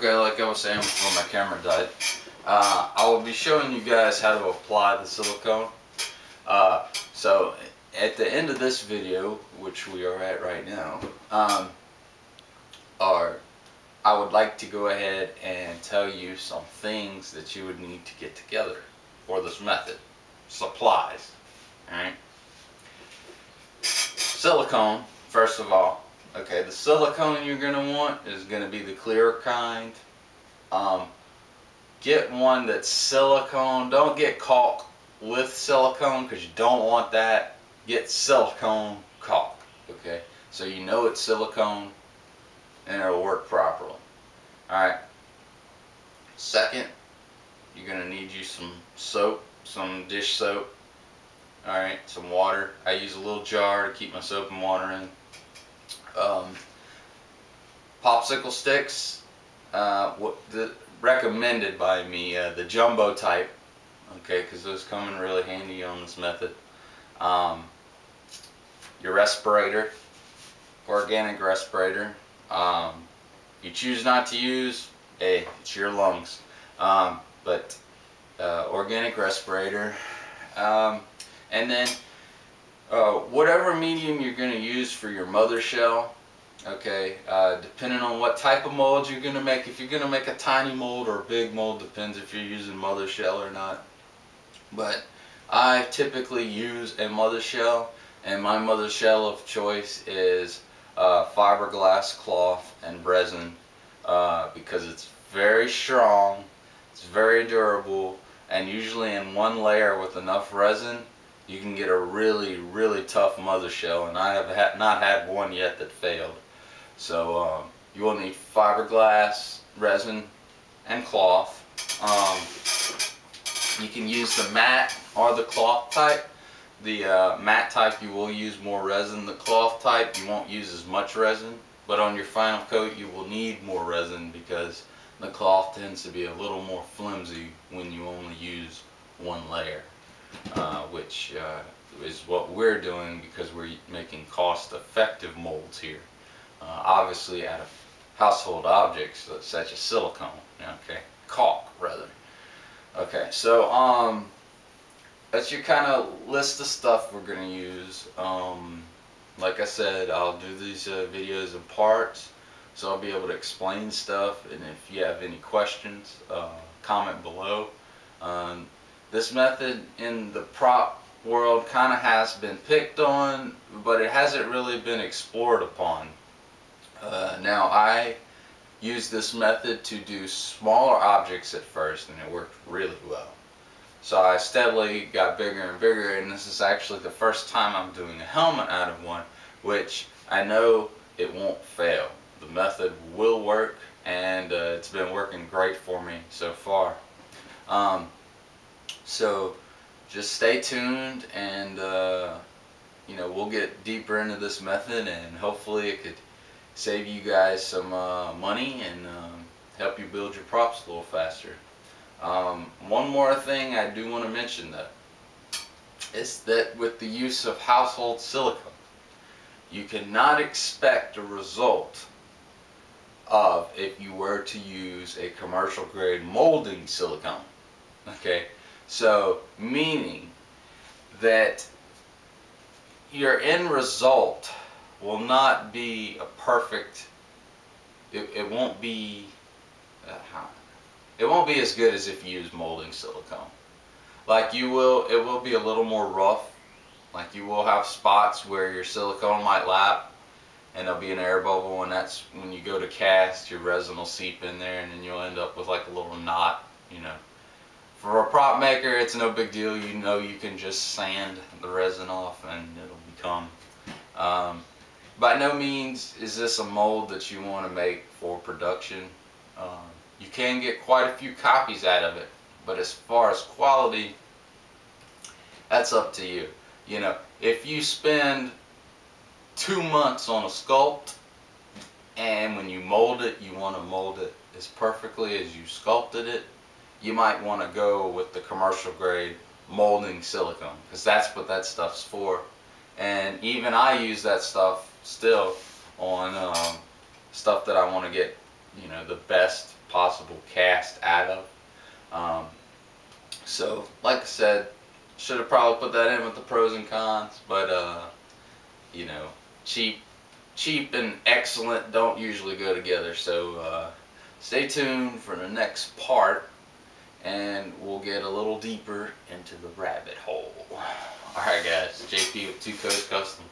Okay, like I was saying before my camera died, I will be showing you guys how to apply the silicone. So at the end of this video, which we are at right now, I would like to go ahead and tell you some things that you would need to get together for this method. Supplies. Alright. Silicone, first of all. Okay, the silicone you're going to want is going to be the clear kind. Get one that's silicone. Don't get caulk with silicone because you don't want that. Get silicone caulk. Okay, so you know it's silicone and it'll work properly. Alright. Second, you're going to need you some soap, some dish soap. Alright, some water. I use a little jar to keep my soap and water in. Popsicle sticks, recommended by me, the jumbo type, okay, because those come in really handy on this method. Your respirator, organic respirator. You choose not to use, hey, it's your lungs, but organic respirator, and then whatever medium you're going to use for your mother shell. Okay, depending on what type of mold you're going to make. If you're going to make a tiny mold or a big mold, depends if you're using mother shell or not. But I typically use a mother shell, and my mother shell of choice is fiberglass cloth and resin, because it's very strong, it's very durable, and usually in one layer with enough resin you can get a really, really tough mother shell, and I have not had one yet that failed. So you will need fiberglass, resin, and cloth. You can use the matte or the cloth type. The matte type, you will use more resin. The cloth type, you won't use as much resin, but on your final coat you will need more resin because the cloth tends to be a little more flimsy when you only use one layer, which is what we're doing because we're making cost-effective molds here. Obviously out of household objects such as silicone, okay, caulk rather. Okay, so that's your kind of list of stuff we're going to use. Like I said, I'll do these videos in parts, so I'll be able to explain stuff, and if you have any questions, comment below. This method in the prop world kind of has been picked on, but it hasn't really been explored upon. Now I used this method to do smaller objects at first, and it worked really well. So I steadily got bigger and bigger, and this is actually the first time I'm doing a helmet out of one, which I know it won't fail. The method will work, and it's been working great for me so far. So just stay tuned, and you know, we'll get deeper into this method, and hopefully it could save you guys some money and help you build your props a little faster. One more thing I do want to mention though is that with the use of household silicone, you cannot expect a result of if you were to use a commercial grade molding silicone. Okay, so meaning that your end result will not be a perfect, it won't be as good as if you use molding silicone. Like it will be a little more rough. Like you will have spots where your silicone might lap and there'll be an air bubble, and that's when you go to cast, your resin will seep in there, and then you'll end up with like a little knot, you know. For a prop maker, it's no big deal. You know, you can just sand the resin off and it'll become by no means is this a mold that you want to make for production. You can get quite a few copies out of it, but as far as quality, that's up to you. You know, if you spend 2 months on a sculpt, and when you mold it, you want to mold it as perfectly as you sculpted it, you might want to go with the commercial grade molding silicone, because that's what that stuff's for. And even I use that stuff still on stuff that I want to get, you know, the best possible cast out of. So like I said, should have probably put that in with the pros and cons, but you know, cheap and excellent don't usually go together. So stay tuned for the next part, and we'll get a little deeper into the rabbit hole. Alright guys, JP with 2 Coast Customs.